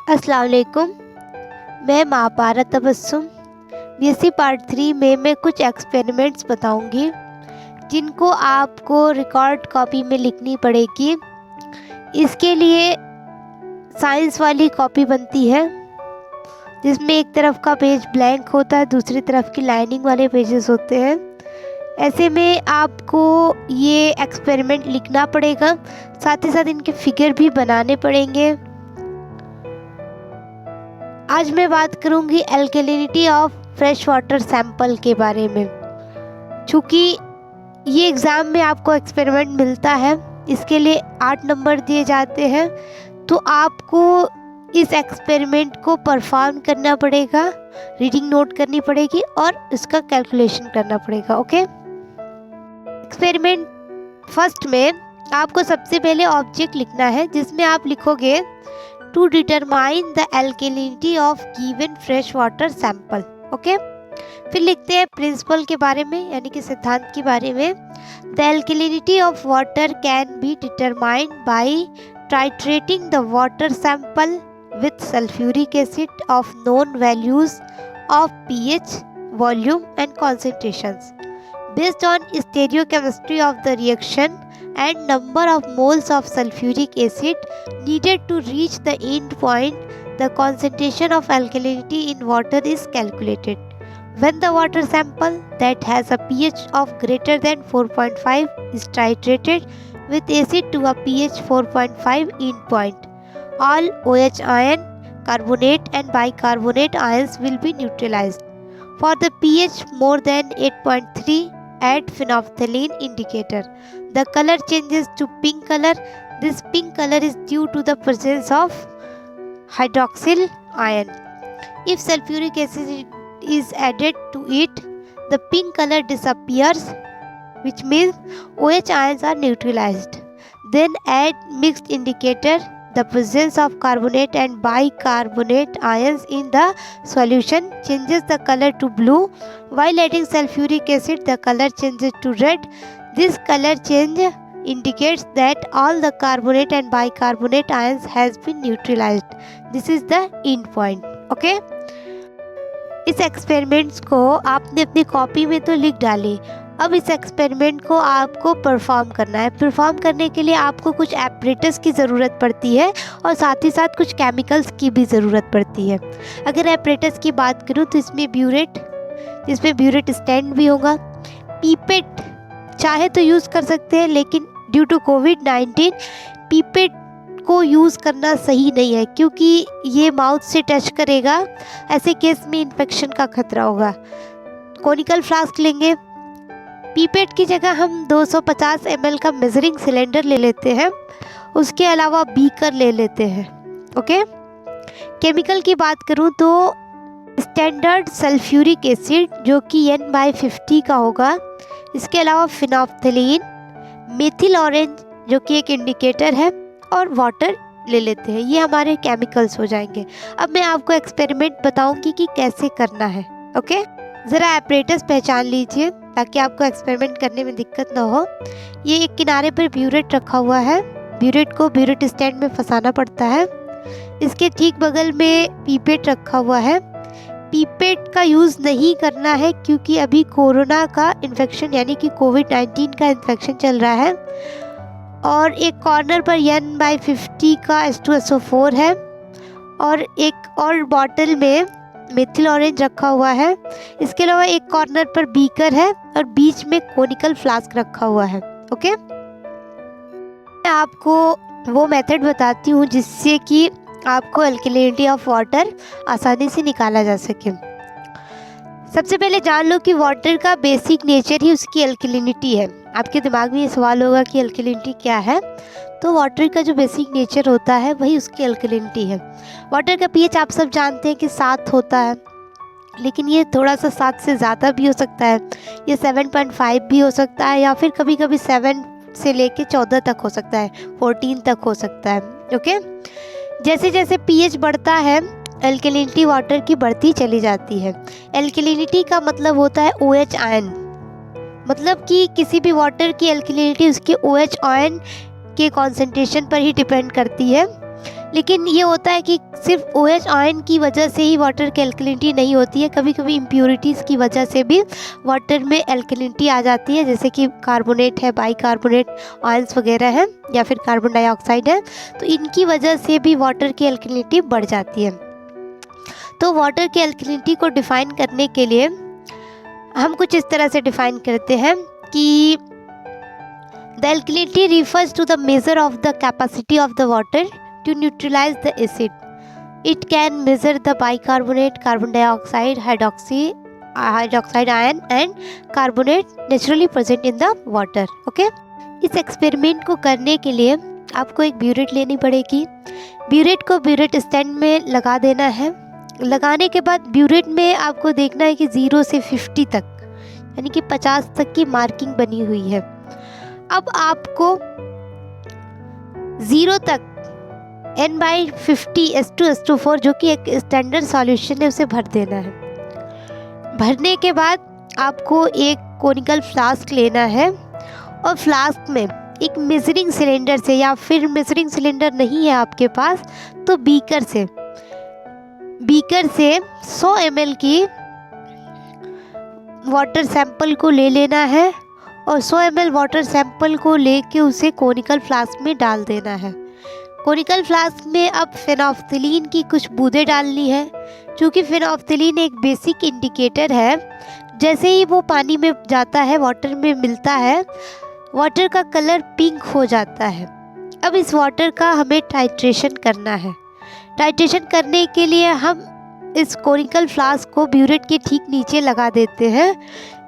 अस्सलाम वालेकुम। मैं महापारा तबस्सुम बीएससी पार्ट 3 में मैं कुछ एक्सपेरिमेंट्स बताऊंगी जिनको आपको रिकॉर्ड कॉपी में लिखनी पड़ेगी। इसके लिए साइंस वाली कॉपी बनती है जिसमें एक तरफ का पेज ब्लैंक होता है, दूसरी तरफ की लाइनिंग वाले पेजेस होते हैं। ऐसे में आपको ये एक्सपेरिमेंट लिखना पड़ेगा, साथ ही साथ इनके फिगर भी बनाने पड़ेंगे। आज मैं बात करूंगी alkalinity of fresh water sample के बारे में। चूँकि ये एग्ज़ाम में आपको एक्सपेरिमेंट मिलता है, इसके लिए 8 नंबर दिए जाते हैं, तो आपको इस एक्सपेरिमेंट को परफॉर्म करना पड़ेगा, रीडिंग नोट करनी पड़ेगी और इसका कैलकुलेशन करना पड़ेगा। ओके, एक्सपेरिमेंट फर्स्ट में आपको सबसे पहले ऑब्जेक्ट लिखना है, जिसमें आप लिखोगे to determine the alkalinity of given fresh water sample. Okay, फिर लिखते हैं प्रिंसिपल के बारे में, यानी कि सिद्धांत के बारे में। The alkalinity of water can be determined by titrating the water sample with sulfuric acid of known values of pH, volume and concentrations based on stereochemistry of the reaction and number of moles of sulfuric acid needed to reach the end point. The concentration of alkalinity in water is calculated. When the water sample that has a pH of greater than 4.5 is titrated with acid to a pH 4.5 end point, all OH ion, carbonate and bicarbonate ions will be neutralized. For the pH more than 8.3, add phenolphthalein indicator. The color changes to pink color. This pink color is due to the presence of hydroxyl ion. If sulfuric acid is added to it, the pink color disappears, which means OH ions are neutralized. Then add mixed indicator. The presence of carbonate and bicarbonate ions in the solution changes the color to blue. While adding sulfuric acid, the color changes to red. This color change indicates that all the carbonate and bicarbonate ions has been neutralized. This is the end point. Okay? इस experiments को आपने अपनी copy में तो लिख डाली। अब इस एक्सपेरिमेंट को आपको परफॉर्म करना है। परफॉर्म करने के लिए आपको कुछ एपरेटस की ज़रूरत पड़ती है और साथ ही साथ कुछ केमिकल्स की भी ज़रूरत पड़ती है। अगर एपरेटस की बात करूँ तो इसमें ब्यूरेट, जिसमें ब्यूरेट स्टैंड भी होगा। पीपेट चाहे तो यूज़ कर सकते हैं, लेकिन ड्यू टू कोविड-19 पीपेट को यूज़ करना सही नहीं है, क्योंकि ये माउथ से टच करेगा, ऐसे केस में इन्फेक्शन का खतरा होगा। कोनिकल फ्लास्क लेंगे। पीपेट की जगह हम 250 ml का मेजरिंग सिलेंडर ले लेते हैं, उसके अलावा बीकर ले लेते हैं। ओके, केमिकल की बात करूं तो स्टैंडर्ड सल्फ्यूरिक एसिड जो कि N/50 का होगा, इसके अलावा फिनोल्फथलीन, मेथिल ऑरेंज जो कि एक इंडिकेटर है, और वाटर ले लेते हैं। ये हमारे केमिकल्स हो जाएंगे। अब मैं आपको एक्सपेरिमेंट बताऊंगी कि कैसे करना है। ओके, ज़रा एपरेटस पहचान लीजिए ताकि आपको एक्सपेरिमेंट करने में दिक्कत ना हो। ये एक किनारे पर ब्यूरेट रखा हुआ है। ब्यूरेट को ब्यूरेट स्टैंड में फंसाना पड़ता है। इसके ठीक बगल में पीपेट रखा हुआ है। पीपेट का यूज़ नहीं करना है क्योंकि अभी कोरोना का इन्फेक्शन यानी कि कोविड-19 का इन्फेक्शन चल रहा है। और एक कॉर्नर पर N/50 का H2SO4 है और एक और बॉटल में मेथिल ऑरेंज रखा हुआ है। इसके अलावा एक कॉर्नर पर बीकर है और बीच में कोनिकल फ्लास्क रखा हुआ है। ओके, मैं आपको वो मेथड बताती हूँ जिससे कि आपको अल्कलिनिटी ऑफ वाटर आसानी से निकाला जा सके। सबसे पहले जान लो कि वाटर का बेसिक नेचर ही उसकी अल्कलिनिटी है। आपके दिमाग में ये सवाल होगा कि अल्कलिनिटी क्या है, तो वाटर का जो बेसिक नेचर होता है वही उसकी अल्कलिनिटी है। वाटर का पीएच आप सब जानते हैं कि 7 होता है, लेकिन ये थोड़ा सा 7 से ज़्यादा भी हो सकता है। ये 7.5 भी हो सकता है, या फिर कभी कभी 7 से लेके 14 तक हो सकता है, 14 तक हो सकता है। ओके, जैसे जैसे पीएच बढ़ता है अल्कलिनिटी वाटर की बढ़ती चली जाती है। अल्कलिनिटी का मतलब होता है OH आयन, मतलब कि किसी भी वाटर की अल्कलिनिटी उसके OH आयन के कॉन्सेंट्रेशन पर ही डिपेंड करती है। लेकिन ये होता है कि सिर्फ OH आयन की वजह से ही वाटर की एल्कलिनिटी नहीं होती है, कभी कभी इम्प्योरिटीज़ की वजह से भी वाटर में एल्कलिनिटी आ जाती है, जैसे कि कार्बोनेट है, बाइकार्बोनेट आयंस वगैरह हैं, या फिर कार्बन डाइऑक्साइड है, तो इनकी वजह से भी वाटर की एल्कलिनिटी बढ़ जाती है। तो वाटर की एल्कलिनिटी को डिफ़ाइन करने के लिए हम कुछ इस तरह से डिफ़ाइन करते हैं कि the alkalinity refers to the measure of the capacity of the water to neutralize the acid. It can measure the bicarbonate, carbon dioxide, hydroxide ion and carbonate naturally present in the water. Okay? इस experiment को करने के लिए आपको एक burette लेनी पड़ेगी। Burette को ब्यूरेट स्टैंड में लगा देना है। लगाने के बाद ब्यूरेट में आपको देखना है कि 0 से 50 तक, यानी कि 50 तक की मार्किंग बनी हुई है। अब आपको 0 तक N/50 H2SO4 जो कि एक स्टैंडर्ड सॉल्यूशन है उसे भर देना है। भरने के बाद आपको एक कोनिकल फ्लास्क लेना है और फ्लास्क में एक मेजरिंग सिलेंडर से, या फिर मेजरिंग सिलेंडर नहीं है आपके पास तो बीकर से 100 ml की वाटर सैंपल को ले लेना है और 100 ml वाटर सैंपल को लेके उसे कोनिकल फ्लास्क में डाल देना है। कोनिकल फ्लास्क में अब फेनोल्फथलीन की कुछ बूंदें डालनी है। चूँकि फेनोल्फथलीन एक बेसिक इंडिकेटर है, जैसे ही वो पानी में जाता है, वाटर में मिलता है, वाटर का कलर पिंक हो जाता है। अब इस वाटर का हमें टाइट्रेशन करना है। टाइट्रेशन करने के लिए हम इस कोनिकल फ्लास्क को ब्यूरेट के ठीक नीचे लगा देते हैं।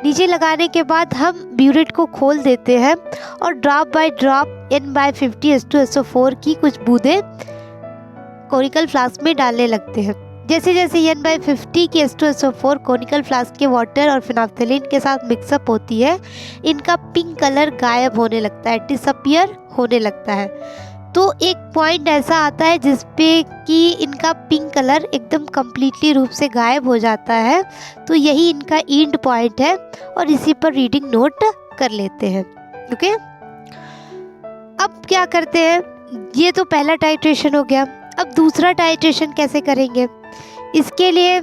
नीचे लगाने के बाद हम ब्यूरेट को खोल देते हैं और drop by drop N/50 H2SO4 की कुछ बूंदें कोनिकल फ्लास्क में डालने लगते हैं। जैसे जैसे N/50 की H2SO4 कोनिकल फ्लास्क के वाटर और फेनोल्फथलीन के साथ मिक्सअप होती है, इनका पिंक कलर गायब होने लगता है, डिसअपियर होने लगता है। तो एक पॉइंट ऐसा आता है जिस पे कि इनका पिंक कलर एकदम कम्प्लीटली रूप से गायब हो जाता है। तो यही इनका एंड पॉइंट है और इसी पर रीडिंग नोट कर लेते हैं। ओके, अब क्या करते हैं, ये तो पहला टाइट्रेशन हो गया। अब दूसरा टाइट्रेशन कैसे करेंगे? इसके लिए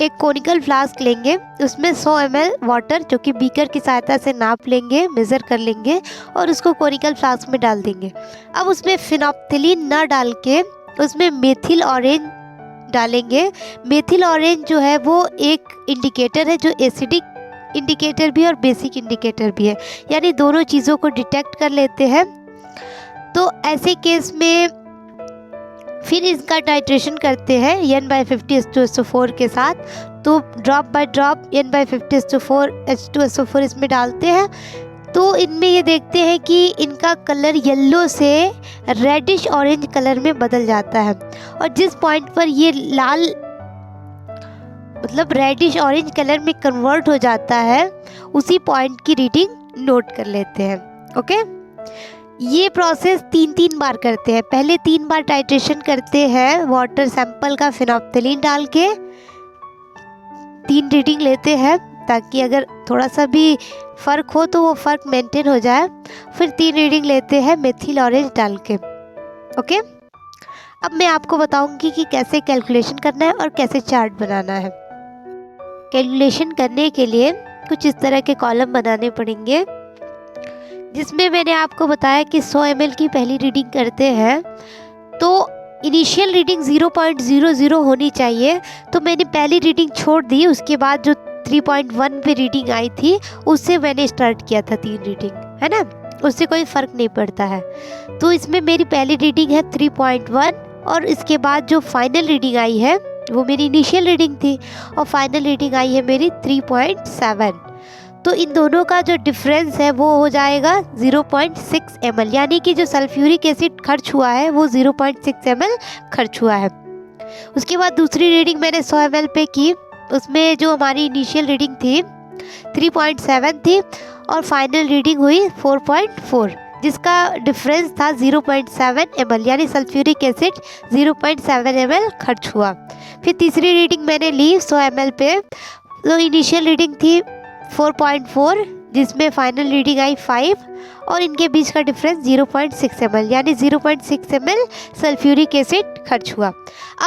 एक कोनिकल फ्लास्क लेंगे, उसमें 100 ml वाटर जो कि बीकर की सहायता से नाप लेंगे, मेज़र कर लेंगे और उसको कोनिकल फ्लास्क में डाल देंगे। अब उसमें फेनोल्फथलीन ना डाल के उसमें मेथिल ऑरेंज डालेंगे। मेथिल ऑरेंज जो है वो एक इंडिकेटर है जो एसिडिक इंडिकेटर भी है और बेसिक इंडिकेटर भी है, यानी दोनों चीज़ों को डिटेक्ट कर लेते हैं। तो ऐसे केस में फिर इसका टाइट्रेशन करते हैं N/50 H2SO4 के साथ। तो drop by drop N/50 H2SO4 इसमें डालते हैं। तो इनमें ये देखते हैं कि इनका कलर येलो से रेडिश ऑरेंज कलर में बदल जाता है और जिस पॉइंट पर ये लाल मतलब रेडिश ऑरेंज कलर में कन्वर्ट हो जाता है उसी पॉइंट की रीडिंग नोट कर लेते हैं। ओके, ये प्रोसेस 3 बार करते हैं। पहले 3 बार टाइट्रेशन करते हैं वाटर सैंपल का फेनोल्फथलीन डाल के, 3 रीडिंग लेते हैं ताकि अगर थोड़ा सा भी फ़र्क हो तो वो फ़र्क मेंटेन हो जाए। फिर 3 रीडिंग लेते हैं मेथिल ऑरेंज डाल के। ओके, अब मैं आपको बताऊंगी कि कैसे कैलकुलेशन करना है और कैसे चार्ट बनाना है। कैलकुलेशन करने के लिए कुछ इस तरह के कॉलम बनाने पड़ेंगे, जिसमें मैंने आपको बताया कि 100 ml की पहली रीडिंग करते हैं तो इनिशियल रीडिंग 0.00 होनी चाहिए। तो मैंने पहली रीडिंग छोड़ दी, उसके बाद जो 3.1 पे रीडिंग आई थी उससे मैंने स्टार्ट किया था 3 रीडिंग, है ना, उससे कोई फ़र्क नहीं पड़ता है। तो इसमें मेरी पहली रीडिंग है 3.1 और इसके बाद जो फाइनल रीडिंग आई है वो मेरी इनिशियल रीडिंग थी और फाइनल रीडिंग आई है मेरी 3.7। तो इन दोनों का जो डिफरेंस है वो हो जाएगा 0.6 ml, यानी कि जो सल्फ्यूरिक एसिड खर्च हुआ है वो 0.6 ml खर्च हुआ है। उसके बाद दूसरी रीडिंग मैंने 100 ml पे की, उसमें जो हमारी इनिशियल रीडिंग थी 3.7 थी और फाइनल रीडिंग हुई 4.4, जिसका डिफरेंस था 0.7 ml, यानी सल्फ्यूरिक एसिड 0.7 ml खर्च हुआ। फिर तीसरी रीडिंग मैंने ली 100 ml पे, तो इनिशियल रीडिंग थी 4.4 जिसमें फाइनल रीडिंग आई 5 और इनके बीच का डिफरेंस 0.6 ml, यानी 0.6 ml सल्फ्यूरिक एसिड खर्च हुआ।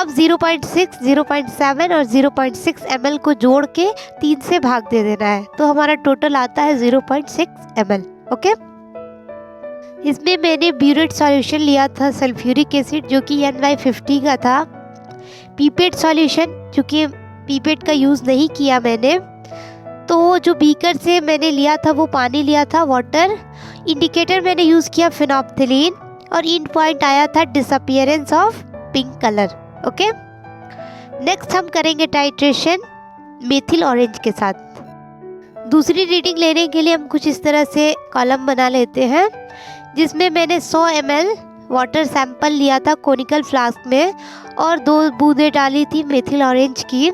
अब 0.6, 0.7 और 0.6 ml को जोड़ के 3 से भाग दे देना है, तो हमारा टोटल आता है 0.6 ml। ओके, इसमें मैंने ब्यूरेट सॉल्यूशन लिया था सल्फ्यूरिक एसिड जो कि N/50 का था। पीपेट सॉल्यूशन, चूँकि पीपेट का यूज़ नहीं किया मैंने, तो जो बीकर से मैंने लिया था वो पानी लिया था, वाटर। इंडिकेटर मैंने यूज़ किया फिनोप्थिलीन और इन पॉइंट आया था disappearance of pink colour. Okay, next हम करेंगे टाइट्रेशन मेथिल ऑरेंज के साथ। दूसरी रीडिंग लेने के लिए हम कुछ इस तरह से कॉलम बना लेते हैं, जिसमें मैंने 100 ml वाटर सैंपल लिया था कोनिकल फ्लास्क में और 2 बूंदें डाली थी मेथिल ऑरेंज की,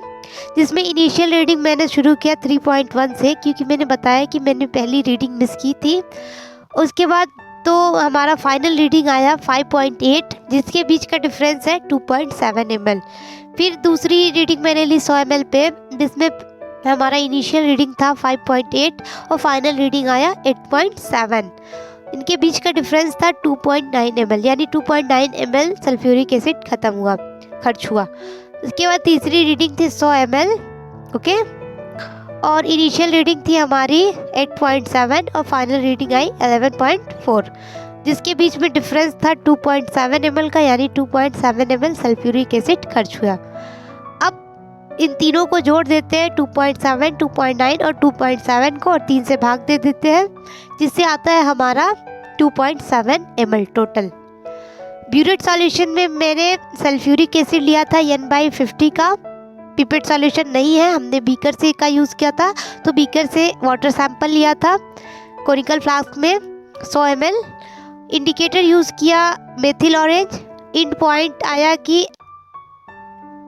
जिसमें इनिशियल रीडिंग मैंने शुरू किया 3.1 से, क्योंकि मैंने बताया कि मैंने पहली रीडिंग मिस की थी। उसके बाद तो हमारा फाइनल रीडिंग आया 5.8, जिसके बीच का डिफरेंस है 2.7 ml। फिर दूसरी रीडिंग मैंने ली 100 ml पे, जिसमें हमारा इनिशियल रीडिंग था 5.8 और फाइनल रीडिंग आया 8.7। इनके बीच का डिफरेंस था 2.9 ml, यानी 2.9 ml सल्फ्यूरिक एसिड खर्च हुआ। उसके बाद तीसरी रीडिंग थी 100 ml। ओके, और इनिशियल रीडिंग थी हमारी 8.7 और फाइनल रीडिंग आई 11.4, जिसके बीच में डिफरेंस था 2.7 ml का, यानी 2.7 ml सल्फ्यूरिक एसिड खर्च हुआ। अब इन तीनों को जोड़ देते हैं, 2.7, 2.9 और 2.7 को, और 3 से भाग दे देते हैं, जिससे आता है हमारा 2.7 ml टोटल। ब्यूरेट सॉल्यूशन में मैंने सल्फ्यूरिक एसिड लिया था N/50 का। पिपेट सॉल्यूशन नहीं है, हमने बीकर से का यूज़ किया था, तो बीकर से वाटर सैंपल लिया था कोनिकल फ्लास्क में 100 ml। इंडिकेटर यूज़ किया मेथिल ऑरेंज। इन पॉइंट आया कि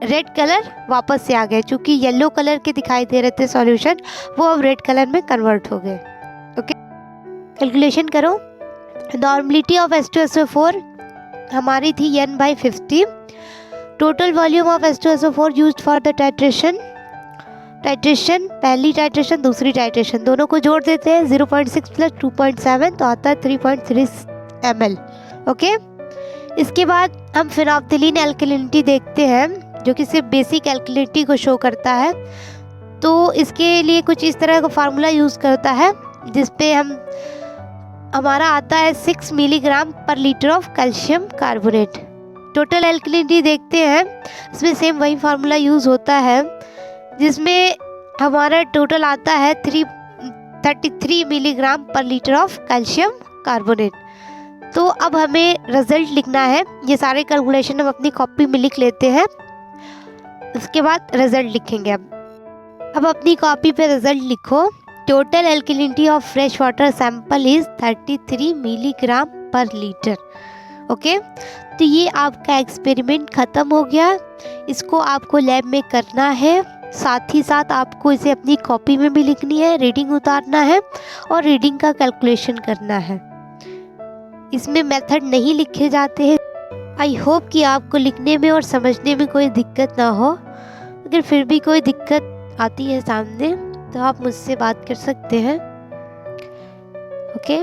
रेड कलर वापस से आ गए, चूँकि येलो कलर के दिखाई दे रहे थे सॉल्यूशन, वो अब रेड कलर में कन्वर्ट हो गए। ओके, कैलकुलेशन करो। नॉर्मलिटी ऑफ H2SO4 हमारी थी N/50। Total volume of H2SO4 used for the titration, पहली टाइट्रेशन दूसरी टाइट्रेशन दोनों को जोड़ देते हैं, 0.6 + 2.7 तो आता है 3.3 ml। ओके, इसके बाद हम फिनोप्थिलीन एल्कलिनिटी देखते हैं, जो कि सिर्फ बेसिक एल्कलिनिटी को शो करता है। तो इसके लिए कुछ इस तरह का फार्मूला यूज़ करता है, जिस पे हमारा आता है 6 मिलीग्राम पर litre of calcium carbonate. Total alkalinity देखते हैं, इसमें सेम वही फार्मूला यूज़ होता है, जिसमें हमारा टोटल आता है 33 मिलीग्राम पर लीटर ऑफ कैल्शियम कार्बोनेट। तो अब हमें रिजल्ट लिखना है। ये सारे कैलकुलेशन हम अपनी कॉपी में लिख लेते हैं, उसके बाद रिजल्ट लिखेंगे। अब अपनी कॉपी पे रिजल्ट लिखो। Total alkalinity of fresh water sample is 33 milligram पर लीटर। ओके, तो ये आपका एक्सपेरिमेंट ख़त्म हो गया। इसको आपको लैब में करना है, साथ ही साथ आपको इसे अपनी कॉपी में भी लिखनी है, रीडिंग उतारना है और रीडिंग का कैलकुलेशन करना है। इसमें मेथड नहीं लिखे जाते हैं। आई होप कि आपको लिखने में और समझने में कोई दिक्कत ना हो। अगर फिर भी कोई दिक्कत आती है सामने, तो आप मुझसे बात कर सकते हैं। ओके।